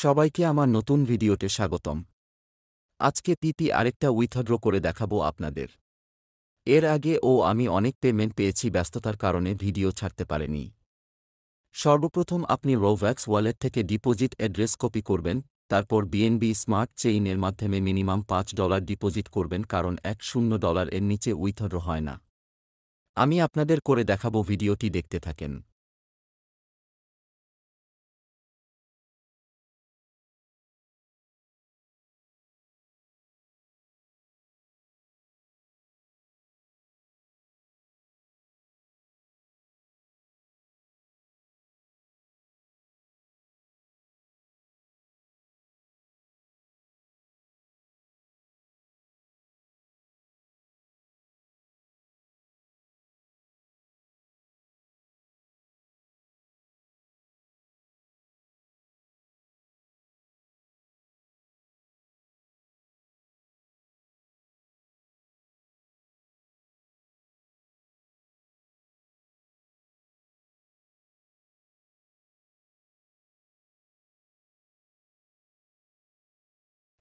সবাইকে আমার নতুন ভিডিওতে স্বাগতম। আজকে পিপি আরেকটা উইথড্র করে দেখাবো আপনাদের। এর আগে আমি অনেক পেমেন্ট পেয়েছি, ব্যস্ততার কারণে ভিডিও ছাড়তে পারিনি। সর্বপ্রথম আপনি রোভ্যাক্স ওয়ালেট থেকে ডিপোজিট অ্যাড্রেস কপি করবেন, তারপর বিএনবি স্মার্ট চেইনের মাধ্যমে মিনিমাম $5 ডিপোজিট করবেন, কারণ $10 এর নিচে উইথড্র হয় না। আমি আপনাদের করে দেখাবো, ভিডিওটি দেখতে থাকেন।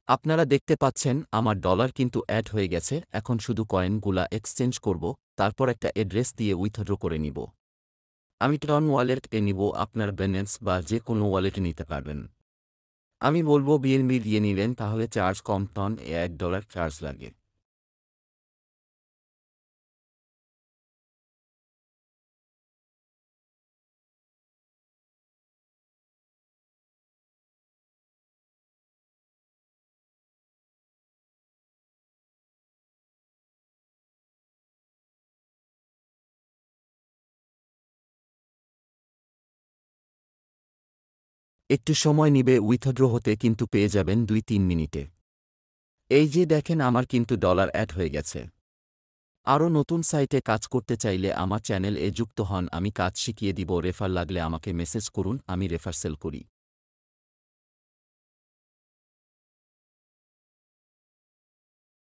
আপনারা দেখতে পাচ্ছেন আমার ডলার কিন্তু অ্যাড হয়ে গেছে। এখন শুধু কয়েনগুলা এক্সচেঞ্জ করব, তারপর একটা অ্যাড্রেস দিয়ে উইথড্র করে নিব। আমি ট্রন ওয়ালেটে নিব, আপনার ব্যালেন্স বা যে কোনো ওয়ালেটে নিতে পারবেন। আমি বলব বিএনবি দিয়ে নিলেন, তাহলে চার্জ কম, টন এ $1 চার্জ লাগে। একটু সময় নিবে উইথড্র হতে, কিন্তু পেয়ে যাবেন 2-3 মিনিটে। এই যে দেখেন, আমার কিন্তু ডলার অ্যাড হয়ে গেছে। আরও নতুন সাইটে কাজ করতে চাইলে আমার চ্যানেল এ যুক্ত হন, আমি কাজ শিখিয়ে দিব। রেফার লাগলে আমাকে মেসেজ করুন, আমি রেফার সেল করি।